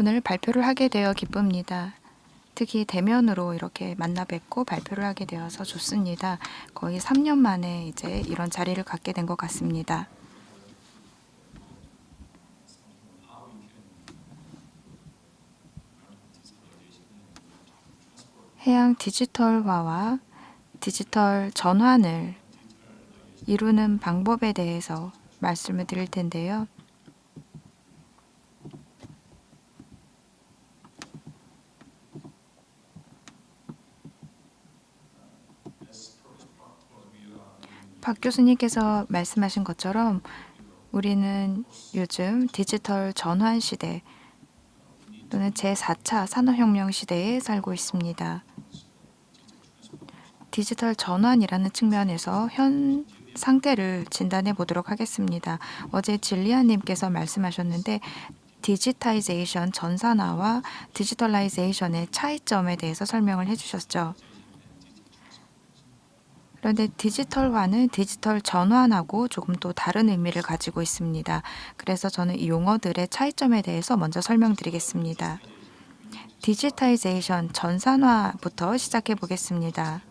오늘 발표를 하게 되어 기쁩니다. 특히 대면으로 이렇게 만나 뵙고 발표를 하게 되어서 좋습니다. 거의 3년 만에 이제 이런 자리를 갖게 된 것 같습니다. 해양 디지털화와 디지털 전환을 이루는 방법에 대해서 말씀을 드릴 텐데요. 박 교수님께서 말씀하신 것처럼 우리는 요즘 디지털 전환 시대 또는 제4차 산업혁명 시대에 살고 있습니다. 디지털 전환이라는 측면에서 현 상태를 진단해 보도록 하겠습니다. 어제 진리안님께서 말씀하셨는데 디지타이제이션, 전산화와 디지털라이제이션의 차이점에 대해서 설명을 해주셨죠. 그런데 디지털화는 디지털 전환하고 조금 또 다른 의미를 가지고 있습니다. 그래서 저는 이 용어들의 차이점에 대해서 먼저 설명드리겠습니다. 디지타이제이션, 전산화부터 시작해 보겠습니다.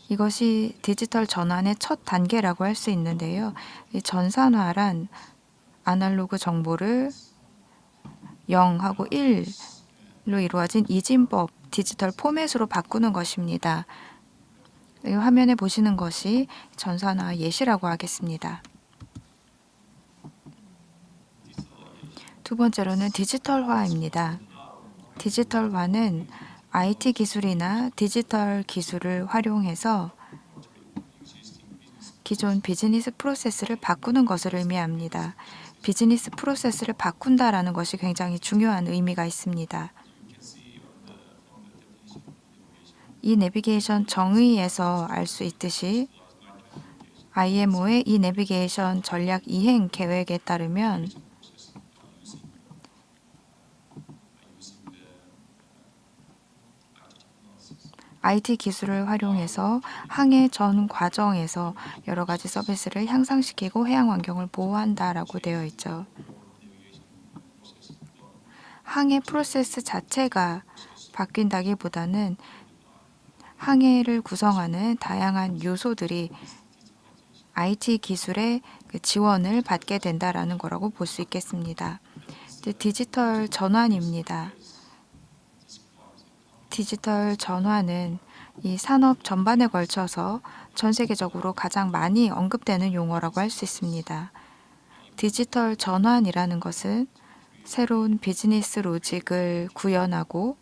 이것이 디지털 전환의 첫 단계라고 할 수 있는데요. 이 전산화란 아날로그 정보를 0하고 1로 이루어진 이진법 디지털 포맷으로 바꾸는 것입니다. 이 화면에 보시는 것이 전산화 예시라고 하겠습니다. 두 번째로는 디지털화입니다. 디지털화는 IT 기술이나 디지털 기술을 활용해서 기존 비즈니스 프로세스를 바꾸는 것을 의미합니다. 비즈니스 프로세스를 바꾼다라는 것이 굉장히 중요한 의미가 있습니다. 이 내비게이션 정의에서 알 수 있듯이 IMO의 이 내비게이션 전략 이행 계획에 따르면 IT 기술을 활용해서 항해 전 과정에서 여러 가지 서비스를 향상시키고 해양 환경을 보호한다라고 되어 있죠. 항해 프로세스 자체가 바뀐다기보다는 항해를 구성하는 다양한 요소들이 IT 기술의 지원을 받게 된다라는 거라고 볼 수 있겠습니다. 디지털 전환입니다. 디지털 전환은 이 산업 전반에 걸쳐서 전 세계적으로 가장 많이 언급되는 용어라고 할 수 있습니다. 디지털 전환이라는 것은 새로운 비즈니스 로직을 구현하고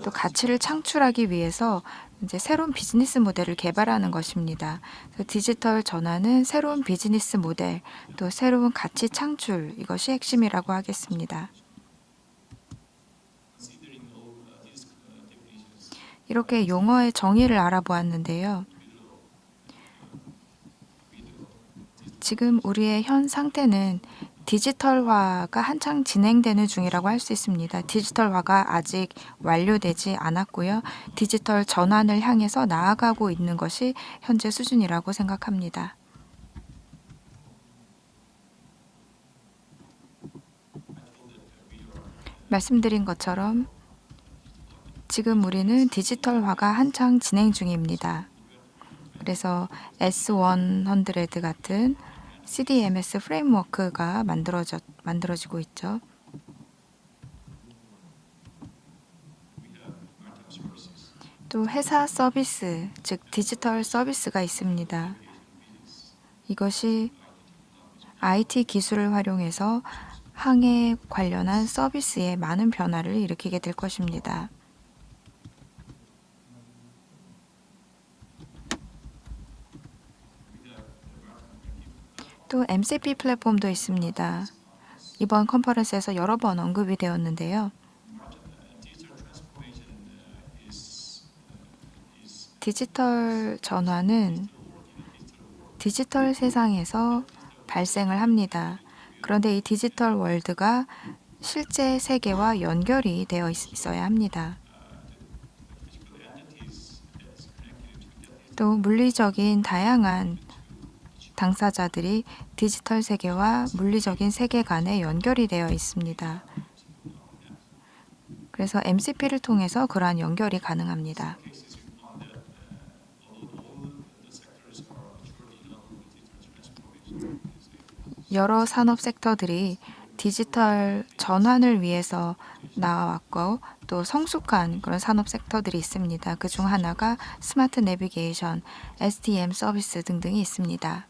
또 가치를 창출하기 위해서 이제 새로운 비즈니스 모델을 개발하는 것입니다. 디지털 전환은 새로운 비즈니스 모델, 또 새로운 가치 창출, 이것이 핵심이라고 하겠습니다. 이렇게 용어의 정의를 알아보았는데요. 지금 우리의 현 상태는 디지털화가 한창 진행되는 중이라고 할 수 있습니다. 디지털화가 아직 완료되지 않았고요. 디지털 전환을 향해서 나아가고 있는 것이 현재 수준이라고 생각합니다. 말씀드린 것처럼 지금 우리는 디지털화가 한창 진행 중입니다. 그래서 S100 같은 CDMS 프레임워크가 만들어지고 있죠. 또 회사 서비스, 즉 디지털 서비스가 있습니다. 이것이 IT 기술을 활용해서 항해 관련한 서비스에 많은 변화를 일으키게 될 것입니다. 또 MCP 플랫폼도 있습니다. 이번 컨퍼런스에서 여러 번 언급이 되었는데요. 디지털 전환은 디지털 세상에서 발생을 합니다. 그런데 이 디지털 월드가 실제 세계와 연결이 되어 있어야 합니다. 또 물리적인 다양한 당사자들이 디지털 세계와 물리적인 세계 간에 연결이 되어 있습니다. 그래서 MCP를 통해서 그러한 연결이 가능합니다. 여러 산업 섹터들이 디지털 전환을 위해서 나와왔고 또 성숙한 그런 산업 섹터들이 있습니다. 그중 하나가 스마트 내비게이션, STM 서비스 등등이 있습니다.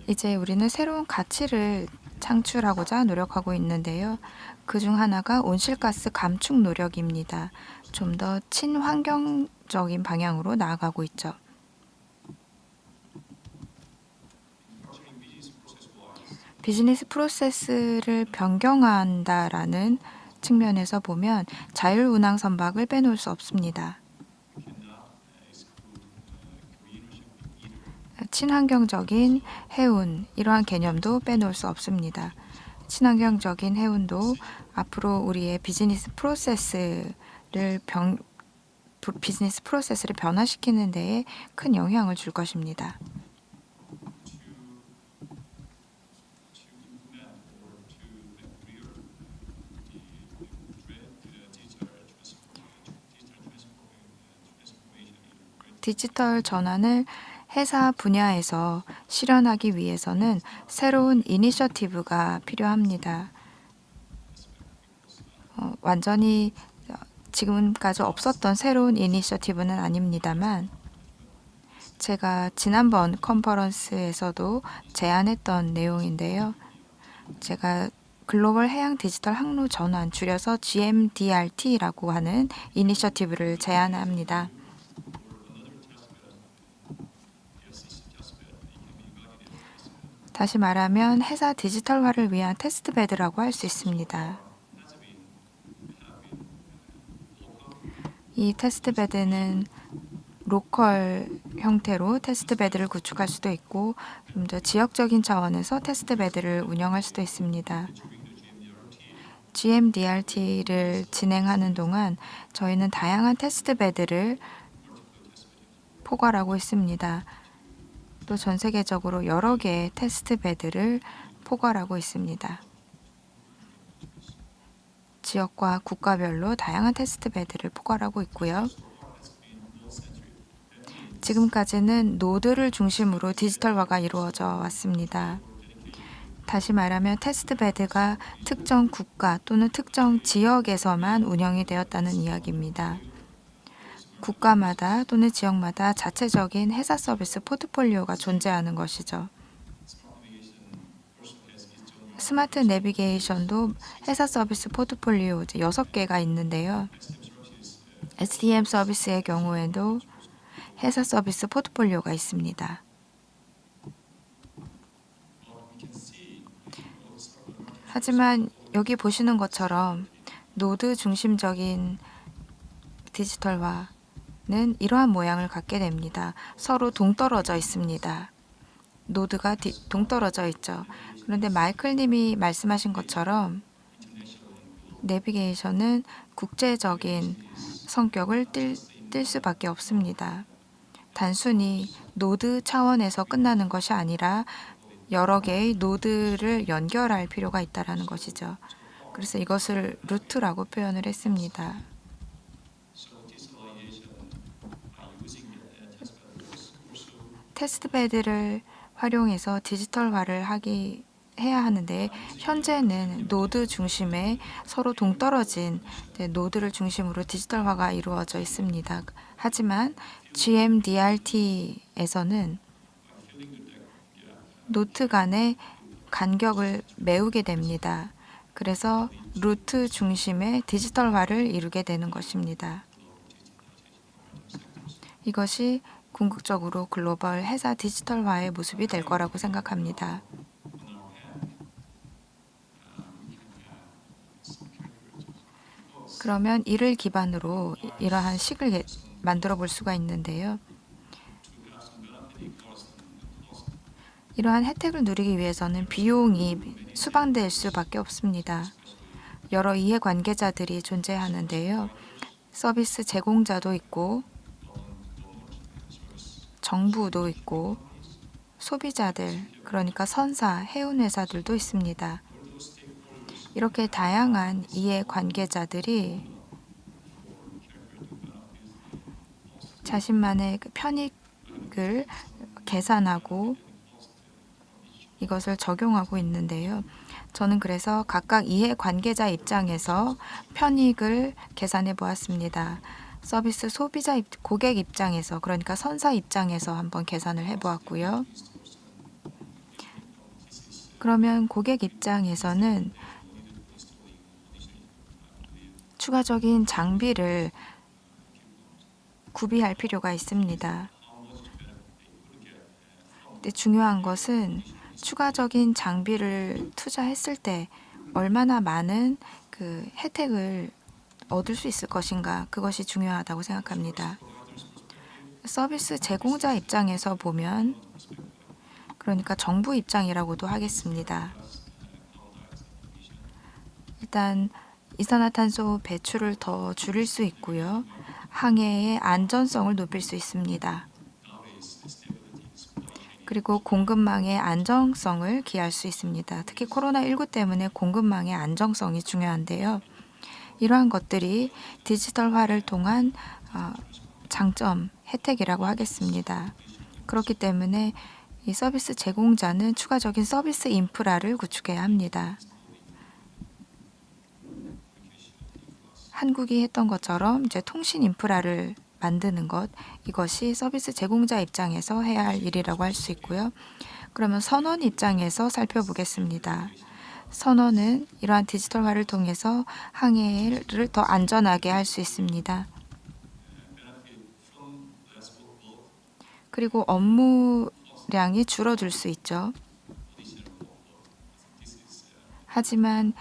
이제 우리는 새로운 가치를 창출하고자 노력하고 있는데요. 그중 하나가 온실가스 감축 노력입니다. 좀 더 친환경적인 방향으로 나아가고 있죠. 비즈니스 프로세스를 변경한다라는 측면에서 보면 자율운항 선박을 빼놓을 수 없습니다. 친환경적인 해운, 이러한 개념도 빼놓을 수 없습니다. 친환경적인 해운도 앞으로 우리의 비즈니스 프로세스를 변화시키는 데에 큰 영향을 줄 것입니다. 디지털 전환을 회사 분야에서 실현하기 위해서는 새로운 이니셔티브가 필요합니다. 완전히 지금까지 없었던 새로운 이니셔티브는 아닙니다만 제가 지난번 컨퍼런스에서도 제안했던 내용인데요. 제가 글로벌 해양 디지털 항로 전환, 줄여서 GMDRT라고 하는 이니셔티브를 제안합니다. 다시 말하면 회사 디지털화를 위한 테스트베드라고 할 수 있습니다. 이 테스트베드는 로컬 형태로 테스트베드를 구축할 수도 있고 좀 더 지역적인 차원에서 테스트베드를 운영할 수도 있습니다. GMDRT를 진행하는 동안 저희는 다양한 테스트베드를 포괄하고 있습니다. 또 전 세계적으로 여러 개의 테스트베드를 포괄하고 있습니다. 지역과 국가별로 다양한 테스트베드를 포괄하고 있고요. 지금까지는 노드를 중심으로 디지털화가 이루어져 왔습니다. 다시 말하면 테스트베드가 특정 국가 또는 특정 지역에서만 운영이 되었다는 이야기입니다. 국가마다 또는 지역마다 자체적인 회사 서비스 포트폴리오가 존재하는 것이죠. 스마트 내비게이션도 회사 서비스 포트폴리오 6개가 있는데요. STM 서비스의 경우에도 회사 서비스 포트폴리오가 있습니다. 하지만 여기 보시는 것처럼 노드 중심적인 디지털화는 이러한 모양을 갖게 됩니다. 서로 동떨어져 있습니다. 노드가 동떨어져 있죠. 그런데 마이클 님이 말씀하신 것처럼 내비게이션은 국제적인 성격을 띨 수밖에 없습니다. 단순히 노드 차원에서 끝나는 것이 아니라 여러 개의 노드를 연결할 필요가 있다는 것이죠. 그래서 이것을 루트라고 표현을 했습니다. 테스트베드를 활용해서 디지털화를 해야 하는데 현재는 노드 중심의 서로 동떨어진 노드를 중심으로 디지털화가 이루어져 있습니다. 하지만 GMDRT에서는 노트 간의 간격을 메우게 됩니다. 그래서 루트 중심의 디지털화를 이루게 되는 것입니다. 이것이 궁극적으로 글로벌 회사 디지털화의 모습이 될 거라고 생각합니다. 그러면 이를 기반으로 이러한 식을 만들어 볼 수가 있는데요. 이러한 혜택을 누리기 위해서는 비용이 수반될 수밖에 없습니다. 여러 이해관계자들이 존재하는데요. 서비스 제공자도 있고 정부도 있고 소비자들, 그러니까 선사, 해운회사들도 있습니다. 이렇게 다양한 이해관계자들이 자신만의 그 편익을 계산하고 이것을 적용하고 있는데요. 저는 그래서 각각 이해관계자 입장에서 편익을 계산해 보았습니다. 서비스 소비자 고객 입장에서, 그러니까 선사 입장에서 한번 계산을 해 보았고요. 그러면 고객 입장에서는 추가적인 장비를 구비할 필요가 있습니다. 근데 중요한 것은 추가적인 장비를 투자했을 때 얼마나 많은 그 혜택을 얻을 수 있을 것인가, 그것이 중요하다고 생각합니다. 서비스 제공자 입장에서 보면, 그러니까 정부 입장이라고도 하겠습니다. 일단 이산화탄소 배출을 더 줄일 수 있고요. 항해의 안전성을 높일 수 있습니다. 그리고 공급망의 안정성을 기할 수 있습니다. 특히 코로나19 때문에 공급망의 안정성이 중요한데요. 이러한 것들이 디지털화를 통한 장점, 혜택이라고 하겠습니다. 그렇기 때문에 이 서비스 제공자는 추가적인 서비스 인프라를 구축해야 합니다. 한국이 했던 것처럼 이제 통신 인프라를 만드는 것, 이것이 서비스 제공자 입장에서 해야 할 일이라고 할 수 있고요. 그러면 선원 입장에서 살펴보겠습니다. 선원은 이러한 디지털화를 통해서 항해를 더 안전하게 할 수 있습니다. 그리고 업무량이 줄어들 수 있죠. 하지만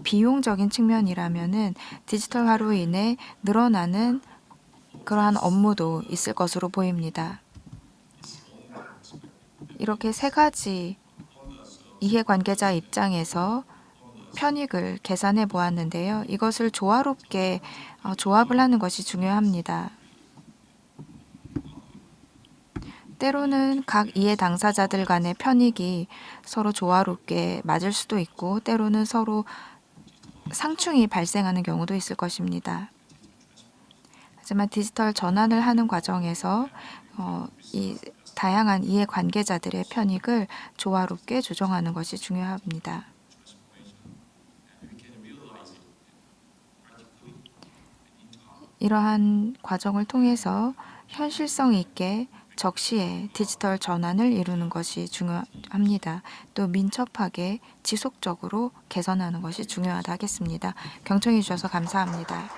비용적인 측면이라면은 디지털화로 인해 늘어나는 그러한 업무도 있을 것으로 보입니다. 이렇게 세 가지 이해관계자 입장에서 편익을 계산해 보았는데요. 이것을 조화롭게 조합을 하는 것이 중요합니다. 때로는 각 이해 당사자들 간의 편익이 서로 조화롭게 맞을 수도 있고, 때로는 서로 상충이 발생하는 경우도 있을 것입니다. 하지만 디지털 전환을 하는 과정에서 이 다양한 이해 관계자들의 편익을 조화롭게 조정하는 것이 중요합니다. 이러한 과정을 통해서 현실성 있게 적시에 디지털 전환을 이루는 것이 중요합니다. 또 민첩하게 지속적으로 개선하는 것이 중요하다 하겠습니다. 경청해 주셔서 감사합니다.